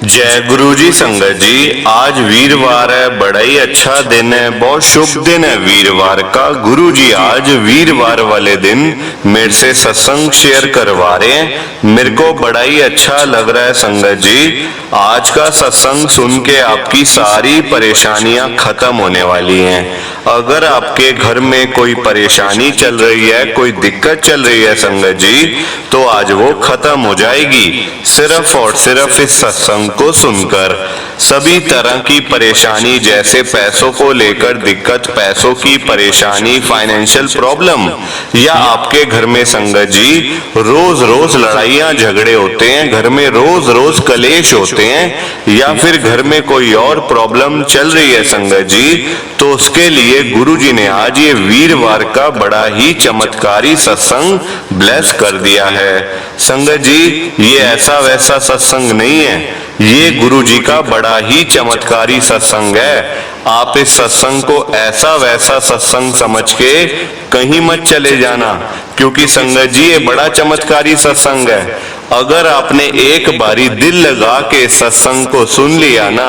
जय गुरु जी। संगत जी, आज वीरवार है, बड़ा ही अच्छा दिन है, बहुत शुभ दिन है वीरवार का। गुरु जी आज वीरवार वाले दिन मेरे से सत्संग शेयर करवा रहे हैं। मेरे को बड़ा ही अच्छा लग रहा है संगत जी। आज का सत्संग सुन के आपकी सारी परेशानियां खत्म होने वाली हैं। अगर आपके घर में कोई परेशानी चल रही है, कोई दिक्कत चल रही है संगत जी, तो आज वो खत्म हो जाएगी सिर्फ और सिर्फ इस सत्संग को सुनकर। सभी तरह की परेशानी, जैसे पैसों को लेकर दिक्कत, पैसों की परेशानी, फाइनेंशियल प्रॉब्लम, या आपके घर में संगत जी रोज रोज लड़ाइयां झगड़े होते हैं, घर में रोज रोज कलेश होते हैं, या फिर घर में कोई और प्रॉब्लम चल रही है संगत जी, तो उसके लिए गुरु जी ने आज ये वीरवार का बड़ा ही चमत्कारी सत्संग ब्लेस कर दिया है। संगत जी, ये ऐसा वैसा सत्संग नहीं है, ये गुरु जी का बड़ा ही चमत्कारी सत्संग है। आप इस सत्संग को ऐसा वैसा सत्संग समझ के कहीं मत चले जाना, क्योंकि संगत जी ये बड़ा चमत्कारी सत्संग है। अगर आपने एक बारी दिल लगा के सत्संग को सुन लिया ना,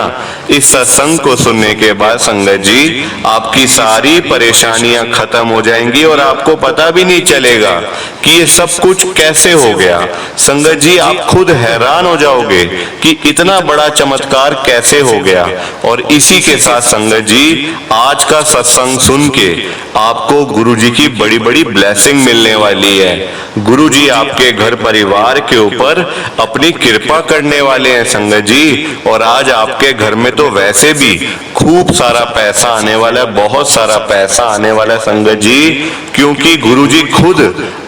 इस सत्संग को सुनने के बाद संगत जी आपकी सारी परेशानियां खत्म हो जाएंगी और आपको पता भी नहीं चलेगा कि ये सब कुछ कैसे हो गया। संगत जी आप खुद हैरान हो जाओगे कि इतना बड़ा चमत्कार कैसे हो गया। और इसी के साथ संगत जी आज का सत्संग सुन के आपको गुरु जी की बड़ी बड़ी ब्लेसिंग मिलने वाली है। गुरु जी आपके घर परिवार के ऊपर अपनी कृपा करने वाले हैं संगत जी। और आज आपके घर में तो वैसे भी खूब सारा पैसा आने वाला है, बहुत सारा पैसा आने वाला है संगत जी, क्योंकि गुरु जी खुद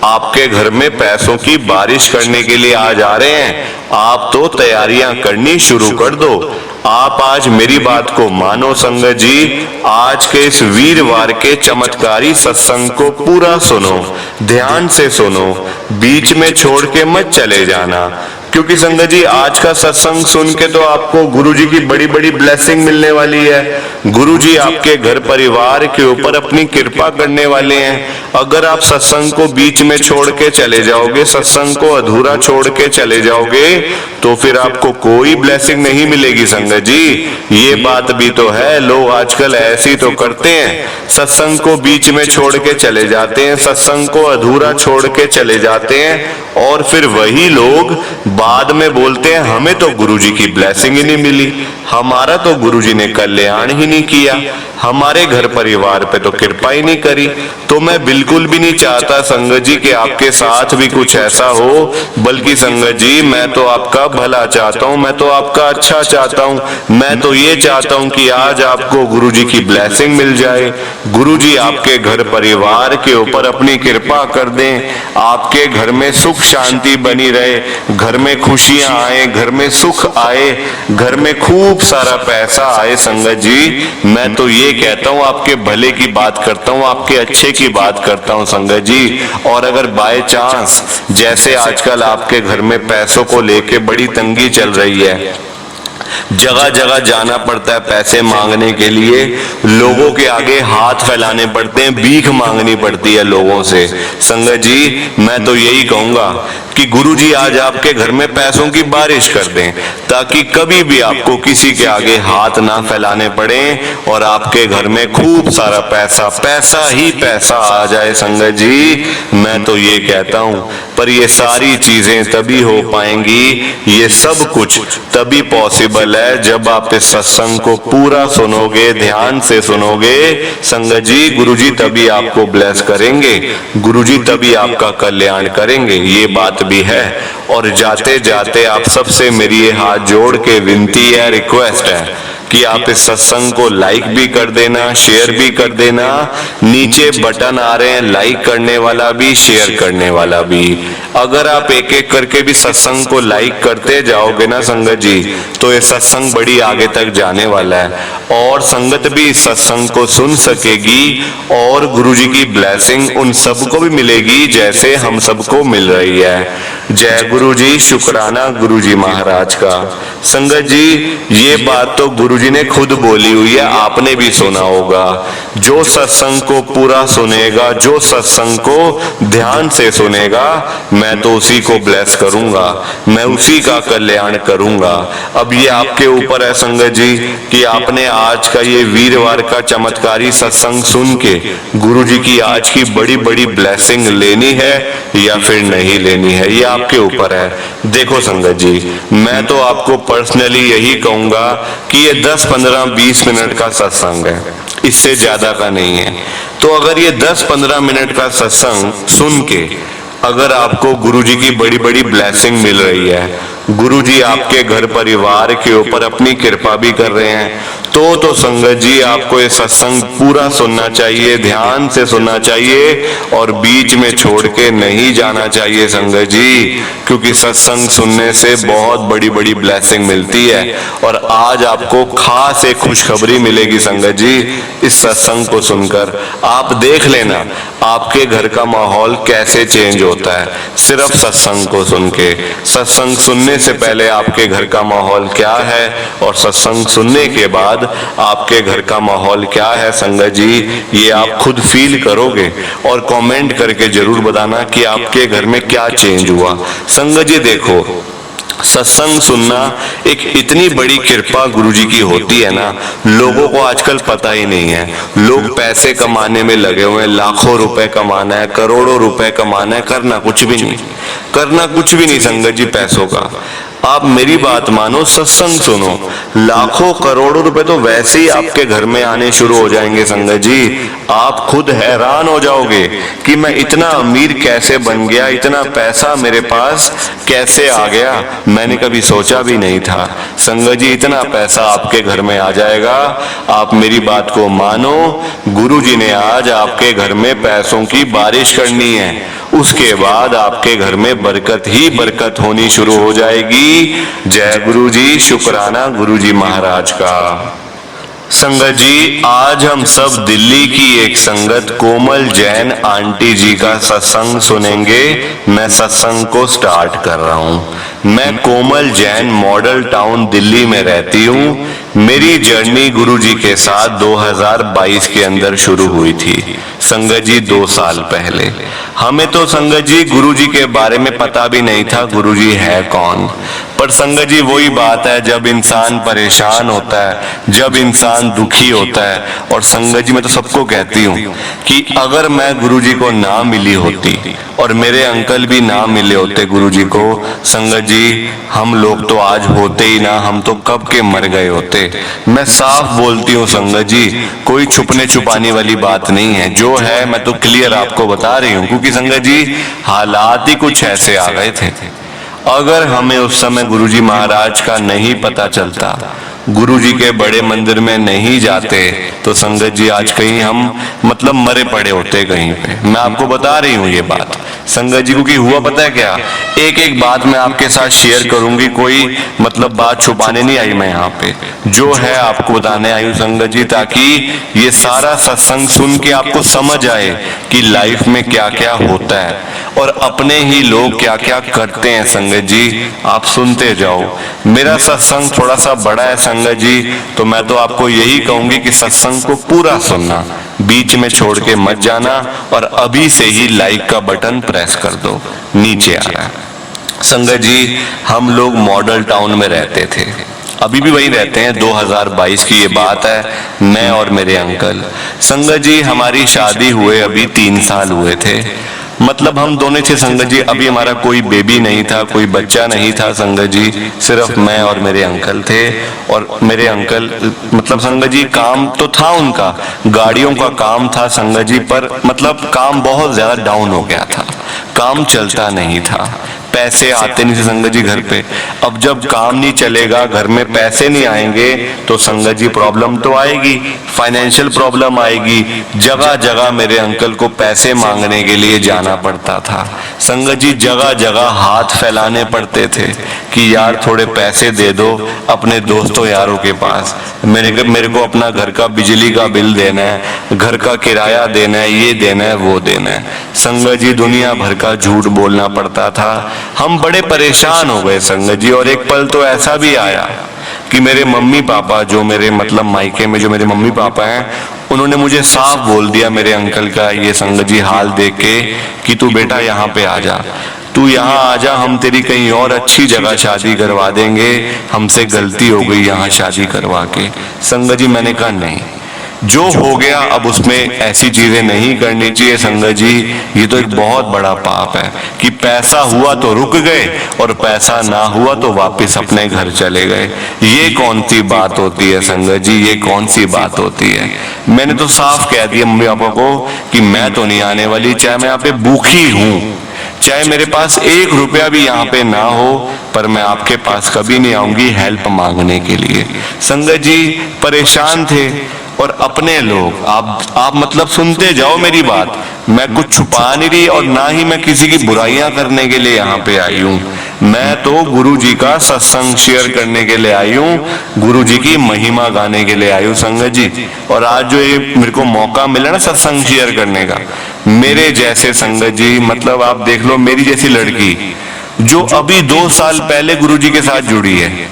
आपके घर में पैसों की बारिश करने के लिए आज आ रहे हैं। आप तो तैयारियां करनी शुरू कर दो। आप आज मेरी बात को मानो संगत जी, आज के इस वीरवार के चमत्कारी सत्संग को पूरा सुनो, ध्यान से सुनो, बीच में छोड़ के मत चले जाना, क्योंकि संगत जी आज का सत्संग सुन के तो आपको गुरु जी की बड़ी बड़ी ब्लेसिंग मिलने वाली है। गुरु जी आपके घर परिवार के ऊपर अपनी कृपा करने वाले हैं। अगर आप सत्संग को बीच में छोड़ के चले जाओगे, सत्संग को अधूरा छोड़ के चले जाओगे, तो फिर आपको कोई ब्लेसिंग नहीं मिलेगी संगत जी। ये बात भी तो है, लोग आजकल ऐसी तो करते हैं, सत्संग को बीच में छोड़ के चले जाते हैं, सत्संग को अधूरा छोड़ के चले जाते हैं, और फिर वही लोग बाद में बोलते हैं हमें तो गुरुजी की ब्लेसिंग ही नहीं मिली, हमारा तो गुरुजी ने कल्याण ही नहीं किया, हमारे घर परिवार पे तो कृपा ही नहीं करी। तो मैं बिल्कुल भी नहीं चाहता संगत जी कि आपके साथ भी कुछ ऐसा हो, बल्कि संगत जी मैं तो आपका भला चाहता हूँ, मैं तो आपका अच्छा चाहता हूँ। मैं तो ये चाहता हूँ कि आज आपको गुरुजी की ब्लेसिंग मिल जाए, गुरुजी आपके घर परिवार के ऊपर अपनी कृपा कर दें, आपके घर में सुख शांति बनी रहे, घर में खुशियां आए, घर में सुख आए, घर में खूब सारा पैसा आए। संगत जी मैं तो ये कहता हूँ, आपके भले की बात करता हूँ, आपके अच्छे की बात करता हूँ संगत जी। और अगर बाय चांस जैसे आजकल आपके घर में पैसों को लेके बड़ी तंगी चल रही है, जगह जगह जाना पड़ता है पैसे मांगने के लिए, लोगों के आगे हाथ फैलाने पड़ते हैं, भीख मांगनी पड़ती है लोगों से। संगत जी मैं तो यही कहूंगा कि गुरुजी आज आपके घर में पैसों की बारिश कर दें, ताकि कभी भी आपको किसी के आगे हाथ ना फैलाने पड़े और आपके घर में खूब सारा पैसा, पैसा ही पैसा आ जाए। संगत जी मैं तो ये कहता हूँ, पर ये सारी चीजें तभी हो पाएंगी, ये सब कुछ तभी पॉसिबल है जब आप इस सत्संग को पूरा सुनोगे, ध्यान से सुनोगे। संगत जी गुरुजी तभी आपको ब्लेस करेंगे, गुरुजी तभी आपका कल्याण करेंगे, ये बात भी है। और जाते जाते आप सबसे मेरी ये हाथ जोड़ के विनती है, रिक्वेस्ट है कि आप इस सत्संग को लाइक भी कर देना, शेयर भी कर देना। नीचे बटन आ रहे हैं लाइक करने वाला भी, शेयर करने वाला भी। अगर आप एक एक करके भी सत्संग को लाइक करते जाओगे ना संगत जी, तो ये सत्संग बड़ी आगे तक जाने वाला है और संगत भी इस सत्संग को सुन सकेगी और गुरुजी की ब्लेसिंग उन सबको भी मिलेगी जैसे हम सबको मिल रही है। जय गुरु जी, शुक्राना गुरु जी महाराज का। संगत जी ये बात तो गुरु गुरुजी ने खुद बोली हुई है, आपने भी सुना होगा, जो सत्संग को पूरा सुनेगा, जो सत्संग को ध्यान से सुनेगा, मैं तो उसी को ब्लेस करूंगा, मैं उसी का कल्याण करूंगा। अब ये आपके ऊपर है संगत जी कि आपने आज का ये वीरवार का चमत्कारी सत्संग सुन के गुरुजी की आज की बड़ी बड़ी ब्लेसिंग लेनी है या फिर नहीं लेनी है, ये आपके ऊपर है। देखो संगत जी, मैं तो आपको पर्सनली यही कहूंगा कि ये 10, 15, 20 मिनट का सत्संग है, इससे ज्यादा का नहीं है। तो अगर ये 10, 15 मिनट का सत्संग सुन के अगर आपको गुरुजी की बड़ी बड़ी ब्लेसिंग मिल रही है, गुरुजी आपके घर परिवार के ऊपर अपनी कृपा भी कर रहे हैं, तो संगत जी आपको ये सत्संग पूरा सुनना चाहिए, ध्यान से सुनना चाहिए और बीच में छोड़ के नहीं जाना चाहिए संगत जी, क्योंकि सत्संग सुनने से बहुत बड़ी बड़ी ब्लेसिंग मिलती है। और आज आपको खास एक खुशखबरी मिलेगी संगत जी, इस सत्संग को सुनकर आप देख लेना आपके घर का माहौल कैसे चेंज होता है सिर्फ सत्संग को सुन के। सत्संग सुनने से पहले आपके घर का माहौल क्या है और सत्संग सुनने के बाद आपके घर का माहौल क्या है संगत जी, ये आप खुद फील करोगे और कमेंट करके जरूर बताना कि आपके घर में क्या चेंज हुआ। संगत जी देखो, सत्संग सुनना एक इतनी बड़ी कृपा गुरुजी की होती है ना, लोगों को आजकल पता ही नहीं है। लोग पैसे कमाने में लगे हुए हैं, लाखों रुपए कमाना है, करोड़ों रुपए कमाना है, करना कुछ भी नहीं, करना कुछ भी नहीं संगत जी पैसों का। आप मेरी बात मानो, सत्संग सुनो, लाखों करोड़ों रुपए तो वैसे ही आपके घर में आने शुरू हो जाएंगे संगत जी। आप खुद हैरान हो जाओगे कि मैं इतना अमीर कैसे बन गया, इतना पैसा मेरे पास कैसे आ गया, मैंने कभी सोचा भी नहीं था। संगत जी इतना पैसा आपके घर में आ जाएगा, आप मेरी बात को मानो, गुरुजी ने आज आपके घर में पैसों की बारिश करनी है, उसके बाद आपके घर में बरकत ही बरकत होनी शुरू हो जाएगी। जय गुरु जी, शुक्राना गुरु जी महाराज का। संगत जी आज हम सब दिल्ली की एक संगत कोमल जैन आंटी जी का सत्संग सुनेंगे। मैं सत्संग को स्टार्ट कर रहा हूं। मैं कोमल जैन मॉडल टाउन दिल्ली में रहती हूँ। मेरी जर्नी गुरुजी के साथ 2022 के अंदर शुरू हुई थी संगत जी, 2 साल पहले। हमें तो संगत जी गुरुजी के बारे में पता भी नहीं था गुरुजी है कौन। पर संगत जी वही बात है, जब इंसान परेशान होता है, जब इंसान दुखी होता है, और संगत जी मैं तो सबको कहती हूँ कि अगर मैं गुरुजी को ना मिली होती और मेरे अंकल भी ना मिले होते गुरुजी को, संगत जी हम लोग तो आज होते ही ना, हम तो कब के मर गए होते। मैं साफ बोलती हूँ संगत जी, कोई छुपने छुपाने वाली बात नहीं है, जो है मैं तो क्लियर आपको बता रही हूँ, क्योंकि संगत जी हालात ही कुछ ऐसे आ गए थे। अगर हमें उस समय गुरुजी महाराज का नहीं पता चलता, गुरुजी के बड़े मंदिर में नहीं जाते, तो संगत जी आज कहीं हम मतलब मरे पड़े होते कहीं पे। मैं आपको बता रही हूँ ये बात संगत जी, क्योंकि हुआ पता है क्या, एक एक बात मैं आपके साथ शेयर करूंगी, कोई मतलब बात छुपाने नहीं आई मैं यहाँ पे, जो है आपको बताने आई हूँ संगत जी, ताकि ये सारा सत्संग सुन के आपको समझ आए कि लाइफ में क्या क्या होता है और अपने ही लोग क्या क्या करते हैं। संगत जी आप सुनते जाओ। मेरा सत्संग थोड़ा सा बड़ा है संगत जी, तो मैं तो आपको यही कहूंगी कि सत्संग को पूरा सुनना, बीच में छोड़ के मत जाना, और अभी से ही लाइक का बटन प्रेस कर दो, नीचे आ रहा है। संगत जी हम लोग मॉडल टाउन में रहते थे, अभी भी वही रहते हैं, 2022 की ये बात है, मैं और मेरे अंकल। संगत जी हमारी शादी हुए अभी 3 साल हुए थे, मतलब हम दोनों थे संगत जी, अभी हमारा कोई बेबी नहीं था, कोई बच्चा नहीं था संगत जी, सिर्फ मैं और मेरे अंकल थे। और मेरे अंकल मतलब संगत जी काम तो था उनका, गाड़ियों का काम था संगत जी, पर मतलब काम बहुत ज्यादा डाउन हो गया था, काम चलता नहीं था, पैसे आते नहीं थे संगत जी घर पे। अब जब काम नहीं चलेगा, घर में पैसे नहीं आएंगे, तो संगत जी प्रॉब्लम तो आएगी, फाइनेंशियल प्रॉब्लम आएगी। जगह जगह मेरे अंकल को पैसे मांगने के लिए जाना पड़ता था संगत जी, जगह जगह हाथ फैलाने पड़ते थे कि यार थोड़े पैसे दे दो अपने दोस्तों यारों के पास, मेरे को अपना घर का बिजली का बिल देना है, घर का किराया देना है, ये देना है, वो देना है। संगत जी दुनिया भर का झूठ बोलना पड़ता था, हम बड़े परेशान हो गए संगत जी। और एक पल तो ऐसा भी आया कि मेरे मम्मी पापा जो मेरे मतलब मायके में जो मेरे मम्मी पापा हैं, उन्होंने मुझे साफ बोल दिया मेरे अंकल का ये संगत जी हाल देख के कि तू बेटा यहाँ पे आ जा, तू यहाँ आ जा, हम तेरी कहीं और अच्छी जगह शादी करवा देंगे, हमसे गलती हो गई यहाँ शादी करवा के। संगत जी मैंने कहा नहीं, जो हो गया अब उसमें ऐसी चीजें नहीं करनी चाहिए संगत जी। ये तो एक बहुत बड़ा पाप है कि पैसा हुआ तो रुक गए और पैसा ना हुआ तो वापस अपने घर चले गए। ये कौन सी बात होती है संगत जी, ये कौन सी बात होती है। मैंने तो साफ कह दिया मम्मी पापा को कि मैं तो नहीं आने वाली, चाहे मैं यहाँ पे भूखी हूँ, चाहे मेरे पास 1 रुपया भी यहाँ पे ना हो, पर मैं आपके पास कभी नहीं आऊंगी हेल्प मांगने के लिए। संगत जी परेशान थे और अपने लोग, आप मतलब सुनते जाओ मेरी बात, मैं कुछ छुपा नहीं रही और ना ही मैं किसी की बुराइयां करने के लिए यहाँ पे आई हूँ। मैं तो गुरु जी का सत्संग शेयर करने के लिए आई हूँ, गुरु जी की महिमा गाने के लिए आई हूँ संगत जी। और आज जो ये मेरे को मौका मिला ना सत्संग शेयर करने का, मेरे जैसे संगत जी मतलब आप देख लो, मेरी जैसी लड़की जो अभी 2 साल पहले गुरु जी के साथ जुड़ी है,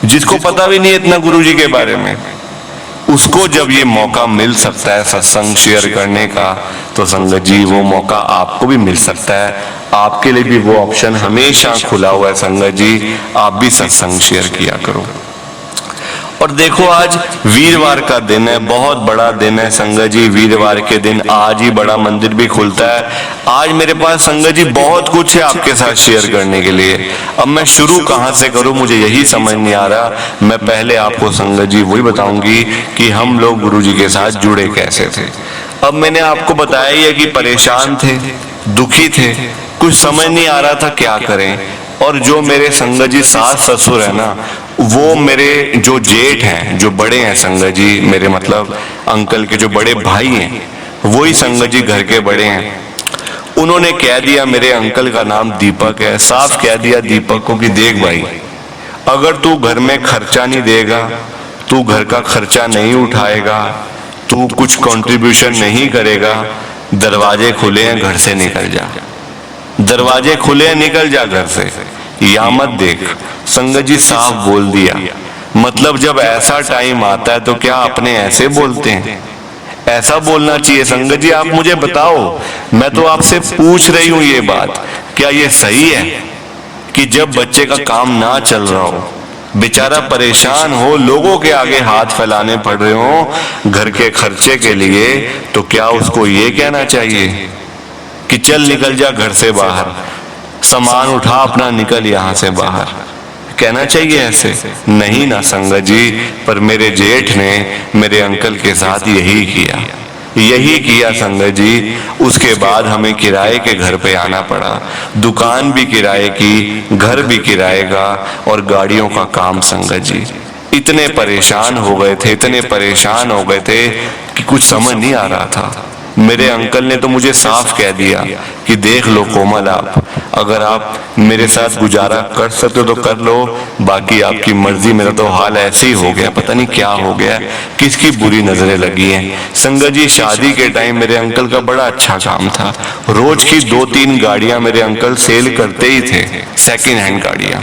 जिसको पता भी नहीं इतना गुरु जी के बारे में, उसको जब ये मौका मिल सकता है सत्संग शेयर करने का, तो संगत जी वो मौका आपको भी मिल सकता है। आपके लिए भी वो ऑप्शन हमेशा खुला हुआ है संगत जी, आप भी सत्संग शेयर किया करो। और देखो आज वीरवार का दिन है, बहुत बड़ा दिन है संगत जी। वीरवार के दिन आज ही बड़ा मंदिर भी खुलता है। आज मेरे पास संगत जी बहुत कुछ है आपके साथ शेयर करने के लिए। अब मैं शुरू कहाँ से करूँ मुझे यही समझ नहीं आ रहा। मैं पहले आपको संगत जी वही बताऊंगी कि हम लोग गुरु जी के साथ जुड़े कैसे थे। अब मैंने आपको बताया ही है कि परेशान थे, दुखी थे, कुछ समझ नहीं आ रहा था क्या करें। और जो मेरे संगत जी सास ससुर है ना, वो मेरे जो जेठ हैं, जो बड़े हैं संगत जी, मेरे मतलब अंकल के जो बड़े भाई हैं, वही संगत जी घर के बड़े हैं। उन्होंने कह दिया, मेरे अंकल का नाम दीपक है, साफ कह दिया दीपक को कि देख भाई, अगर तू घर में खर्चा नहीं देगा, तू घर का खर्चा नहीं उठाएगा, तू कुछ कंट्रीब्यूशन नहीं करेगा, दरवाजे खुले हैं घर से निकल जा, दरवाजे खुले हैं निकल जा घर से, या मत देख। संगत जी साफ बोल दिया। मतलब जब ऐसा टाइम आता है तो क्या अपने ऐसे बोलते हैं? ऐसा बोलना चाहिए संगत जी। आप मुझे बताओ, मैं तो आपसे पूछ रही हूं ये बात, क्या ये सही है कि जब बच्चे का काम ना चल रहा हो, बेचारा परेशान हो, लोगों के आगे हाथ फैलाने पड़ रहे हो घर के खर्चे के लिए, तो क्या उसको ये कहना चाहिए कि चल निकल जा घर से बाहर, सामान उठा अपना निकल यहाँ से बाहर? कहना चाहिए ऐसे? नहीं ना संगत जी। पर मेरे जेठ ने मेरे अंकल के साथ यही किया संगत जी। उसके बाद हमें किराए के घर पे आना पड़ा, दुकान भी किराए की, घर भी किराए का और गाड़ियों का काम संगत जी। इतने परेशान हो गए थे, इतने परेशान हो गए थे कि कुछ समझ नहीं आ रहा था। मेरे अंकल ने तो मुझे साफ कह दिया कि देख लो कोमल, आप अगर आप मेरे साथ गुजारा कर सकते हो तो कर लो, बाकी आपकी मर्जी। मेरा तो हाल ऐसे ही हो गया, पता नहीं क्या हो गया, किसकी बुरी नजरें लगी हैं। संगत जी शादी के टाइम मेरे अंकल का बड़ा अच्छा काम था, रोज की 2-3 गाड़ियां मेरे अंकल सेल करते ही थे, सेकेंड हैंड गाड़ियां,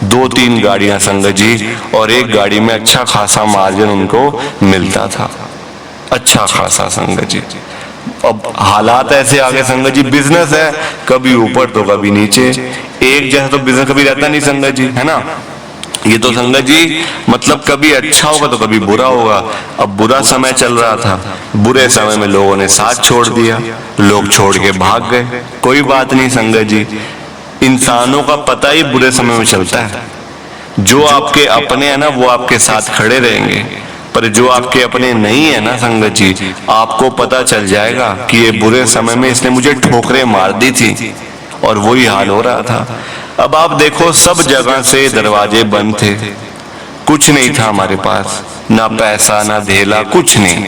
2-3 गाड़ियां संगत जी, और एक गाड़ी में अच्छा खासा मार्जिन उनको मिलता था, अच्छा खासा संगत जी। अब हालात ऐसे आगे संगत जी, बिजनेस है, कभी ऊपर तो कभी नीचे, एक जैसा तो बिजनेस कभी रहता नहीं संगत जी, है ना। ये तो संगत जी मतलब कभी अच्छा होगा तो कभी बुरा होगा। अब बुरा समय चल रहा था, बुरे समय में लोगों ने साथ छोड़ दिया, लोग छोड़ के भाग गए। कोई बात नहीं संगत जी, इंसानों का पता ही बुरे समय में चलता है। जो आपके अपने हैं ना वो आपके साथ खड़े रहेंगे, पर जो आपके अपने नहीं है ना संगत जी, आपको पता चल जाएगा कि ये बुरे समय में इसने मुझे ठोकरें मार दी थी, और वही हाल हो रहा था। अब आप देखो सब जगह से दरवाजे बंद थे, कुछ नहीं था हमारे पास, ना पैसा ना धेला, कुछ नहीं,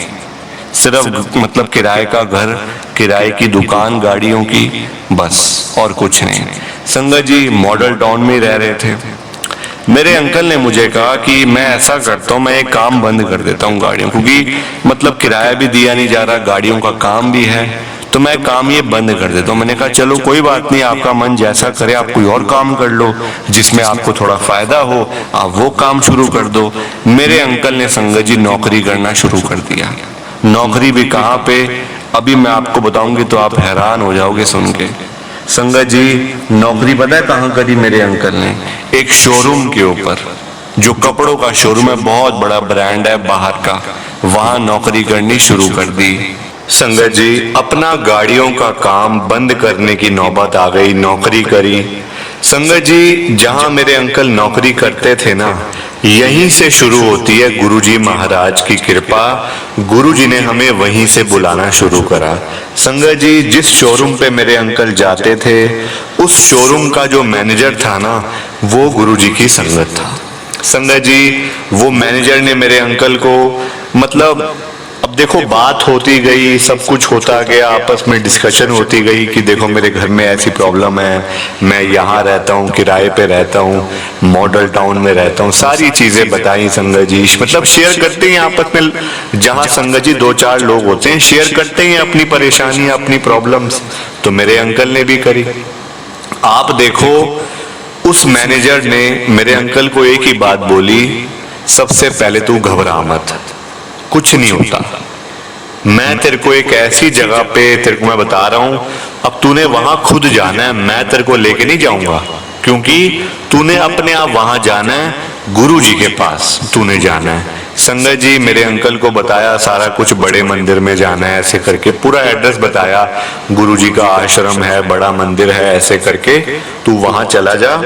सिर्फ मतलब किराए का घर, किराए की दुकान गाड़ियों की, बस और कुछ नहीं। संगत जी मॉडल टाउन में रह रहे थे। मेरे अंकल ने मुझे कहा कि मैं ऐसा करता हूँ, मैं एक काम बंद कर देता हूँ गाड़ियों, क्योंकि मतलब किराया भी दिया नहीं जा रहा, गाड़ियों का काम भी है, तो मैं काम ये बंद कर देता हूँ। मैंने कहा चलो कोई बात नहीं, आपका मन जैसा करे, आप कोई और काम कर लो जिसमें आपको थोड़ा फायदा हो, आप वो काम शुरू कर दो। मेरे अंकल ने संगत जी नौकरी करना शुरू कर दिया। नौकरी भी कहाँ पे, अभी मैं आपको बताऊंगी तो आप हैरान हो जाओगे सुन के। संगत जी नौकरी पता है कहाँ करी मेरे अंकल ने? एक शोरूम के ऊपर, जो कपड़ों का शोरूम है, बहुत बड़ा ब्रांड है बाहर का, वहां नौकरी करनी शुरू कर दी। संगत जी अपना गाड़ियों का काम बंद करने की नौबत आ गई, नौकरी करी। संगत जी जहां मेरे अंकल नौकरी करते थे ना, यहीं से शुरू होती है गुरुजी महाराज की कृपा। गुरुजी ने हमें वहीं से बुलाना शुरू करा। संगत जी जिस शोरूम पे मेरे अंकल जाते थे, उस शोरूम का जो मैनेजर था ना, वो गुरुजी की संगत था। संगत जी वो मैनेजर ने मेरे अंकल को, मतलब अब देखो बात होती गई, सब कुछ होता गया, आपस में डिस्कशन होती गई कि देखो मेरे घर में ऐसी प्रॉब्लम है, मैं यहाँ रहता हूँ, किराए पे रहता हूँ, मॉडल टाउन में रहता हूँ, सारी चीजें बताई संगत जी। मतलब शेयर करते हैं आपस में, जहाँ संगत जी 2-4 लोग होते हैं शेयर करते हैं अपनी परेशानी, अपनी प्रॉब्लम्स। तो मेरे अंकल ने भी करी। आप देखो उस मैनेजर ने मेरे अंकल को एक ही बात बोली, सबसे पहले तू घबरा मत, कुछ नहीं होता, मैं तेरे को एक ऐसी जगह पे तेरे को मैं बता रहा हूं, अब तूने वहां खुद जाना है, मैं तेरे को लेके नहीं जाऊंगा, क्योंकि तूने अपने आप वहां जाना है, गुरुजी के पास तूने जाना है। संगत जी मेरे अंकल को बताया सारा कुछ, बड़े मंदिर में जाना है ऐसे करके, पूरा एड्रेस बताया, गुरुजी का आश्रम है, बड़ा मंदिर है, ऐसे करके तू वहां चला जा,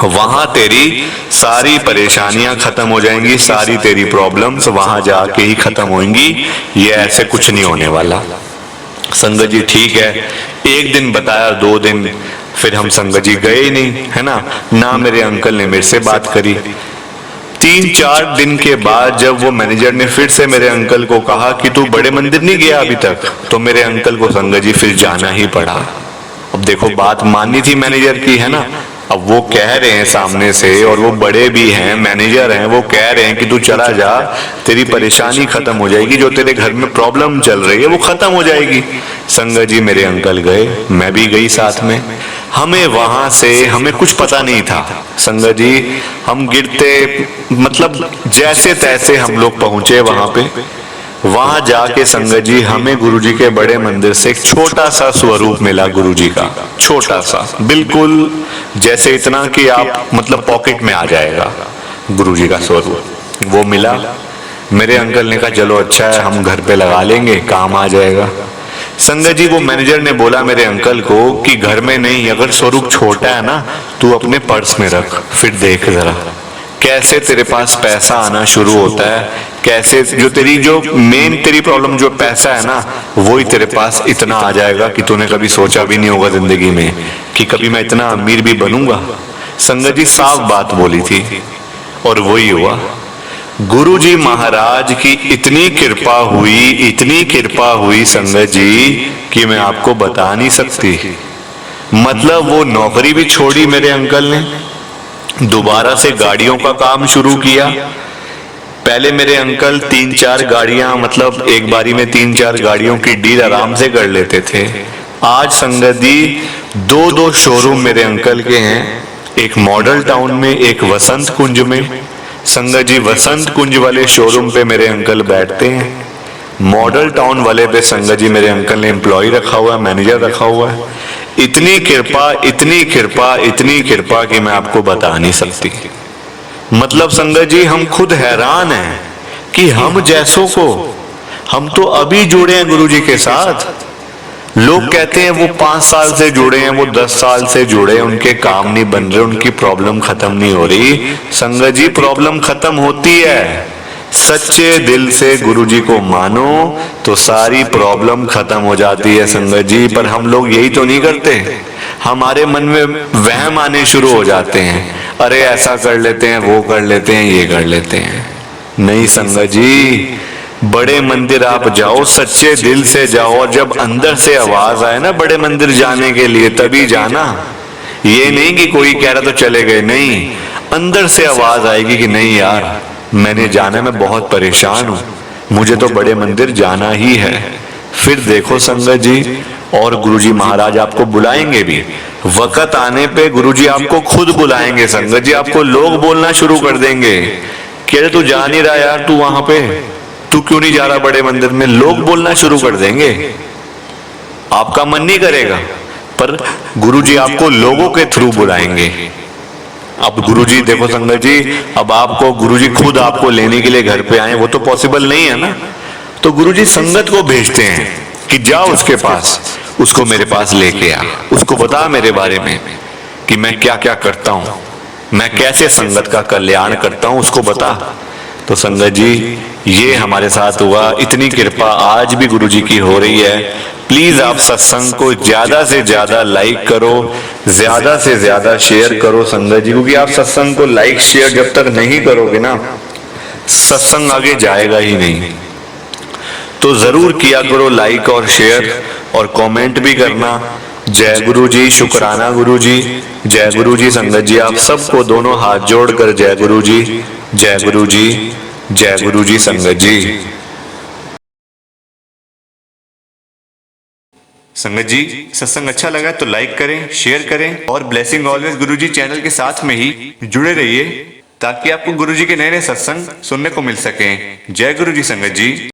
वहां तेरी सारी परेशानियां खत्म हो जाएंगी, सारी तेरी प्रॉब्लम्स वहां जाके ही खत्म होंगी, ये ऐसे कुछ नहीं होने वाला। संगत जी ठीक है, एक दिन बताया, 2 दिन, फिर हम संगत जी गए ही नहीं, है ना मेरे अंकल ने मेरे से बात करी। 3-4 दिन के बाद जब वो मैनेजर ने फिर से मेरे अंकल को कहा कि तू बड़े मंदिर नहीं गया अभी तक, तो मेरे अंकल को संगत जी फिर जाना ही पड़ा। अब देखो बात माननी थी मैनेजर की, है ना, अब वो कह रहे हैं सामने से, और वो बड़े भी हैं, मैनेजर हैं, वो कह रहे हैं कि तू चला जा, तेरी परेशानी खत्म हो जाएगी, जो तेरे घर में प्रॉब्लम चल रही है वो खत्म हो जाएगी। संगत जी मेरे अंकल गए, मैं भी गई साथ में। हमें वहां से, हमें कुछ पता नहीं था संगत जी, हम गिरते, मतलब जैसे तैसे हम लोग पहुंचे वहां पे। वहां जाके संगत जी हमें गुरुजी के बड़े मंदिर से एक छोटा सा स्वरूप मिला, गुरुजी का छोटा सा, बिल्कुल जैसे इतना कि आप मतलब पॉकेट में आ जाएगा, गुरुजी का स्वरूप वो मिला। मेरे अंकल ने कहा चलो अच्छा है, हम घर पे लगा लेंगे, काम आ जाएगा। संगत जी वो मैनेजर ने बोला मेरे अंकल को कि घर में नहीं, अगर स्वरूप छोटा है ना, तू अपने पर्स में रख, फिर देख जरा कैसे तेरे पास पैसा आना शुरू होता है, कैसे जो तेरी जो मेन तेरी प्रॉब्लम जो पैसा है ना, वो ही तेरे पास इतना आ जाएगा कि तूने कभी सोचा भी नहीं होगा जिंदगी में कि कभी मैं इतना अमीर भी बनूंगा। संगत जी साफ बात बोली थी और वही हुआ। गुरुजी महाराज की इतनी कृपा हुई, इतनी कृपा हुई संगत जी कि मैं आपको बता नहीं सकती। मतलब वो नौकरी भी छोड़ी मेरे अंकल ने, दोबारा से गाड़ियों का काम शुरू किया। पहले मेरे अंकल 3-4 गाड़ियां, मतलब एक बारी में 3-4 गाड़ियों की डील आराम से कर लेते थे। आज संगत जी 2-2 शोरूम मेरे अंकल के हैं, एक मॉडल टाउन में, एक वसंत कुंज में। संगत जी वसंत कुंज वाले शोरूम पे मेरे अंकल बैठते हैं, मॉडल टाउन वाले पे संगत जी मेरे अंकल ने एम्प्लॉय रखा हुआ है, मैनेजर रखा हुआ है। इतनी कृपा, इतनी कृपा, इतनी कृपा कि मैं आपको बता नहीं सकती। मतलब संगत जी हम खुद हैरान हैं कि हम जैसों को, हम तो अभी जुड़े हैं गुरुजी के साथ। लोग कहते हैं वो 5 साल से जुड़े हैं, वो 10 साल से जुड़े हैं, उनके काम नहीं बन रहे, उनकी प्रॉब्लम खत्म नहीं हो रही। संगत जी प्रॉब्लम खत्म होती है, सच्चे दिल से गुरुजी को मानो तो सारी प्रॉब्लम खत्म हो जाती है संगत जी। पर हम लोग यही तो नहीं करते, हमारे मन में वहम आने शुरू हो जाते हैं, अरे ऐसा कर लेते हैं, वो कर लेते हैं, ये कर लेते हैं। नहीं संगत जी, बड़े मंदिर आप जाओ, सच्चे दिल से जाओ, और जब अंदर से आवाज आए ना बड़े मंदिर जाने के लिए, तभी जाना। ये नहीं कि कोई कह रहा तो चले गए, नहीं, अंदर से आवाज आएगी कि नहीं यार मैंने जाना, मैं बहुत परेशान हूं, मुझे तो बड़े मंदिर जाना ही है। फिर देखो संगत जी, और गुरुजी महाराज आपको बुलाएंगे भी। वक्त आने पे गुरुजी आपको खुद बुलाएंगे संगत जी, आपको लोग बोलना शुरू कर देंगे कि अरे तू जा नहीं रहा यार, तू वहां पे तू क्यों नहीं जा रहा बड़े मंदिर में, लोग बोलना शुरू कर देंगे। आपका मन नहीं करेगा, पर गुरुजी आपको लोगों के थ्रू बुलाएंगे। अब गुरुजी देखो संगत जी, अब आपको गुरुजी खुद आपको लेने के लिए घर पे आए, वो तो पॉसिबल नहीं है ना। तो गुरुजी संगत को भेजते हैं कि जाओ उसके पास, उसको मेरे पास लेके आ, उसको बता मेरे बारे में कि मैं क्या क्या करता हूं, मैं कैसे संगत का कल्याण करता हूं, उसको बता। तो संगत जी ये हमारे साथ हुआ, इतनी कृपा आज भी गुरुजी की हो रही है। प्लीज आप सत्संग को ज्यादा से ज्यादा लाइक करो, ज्यादा से ज्यादा शेयर करो संगत जी, क्योंकि आप सत्संग को लाइक शेयर जब तक नहीं करोगे ना, सत्संग आगे जाएगा ही नहीं। तो जरूर किया करो लाइक और शेयर, और कमेंट भी करना। जय गुरु जी, शुक्राना गुरु जी, जय गुरु जी संगत जी, आप सबको दोनों हाथ जोड़कर जय गुरु जी, जय गुरु जी, जय गुरु जी संगत जी। संगत जी सत्संग अच्छा लगा तो लाइक करें, शेयर करें, और ब्लेसिंग ऑलवेज गुरुजी चैनल के साथ में ही जुड़े रहिए, ताकि आपको गुरुजी के नए नए सत्संग सुनने को मिल सकें। जय गुरु जी संगत जी।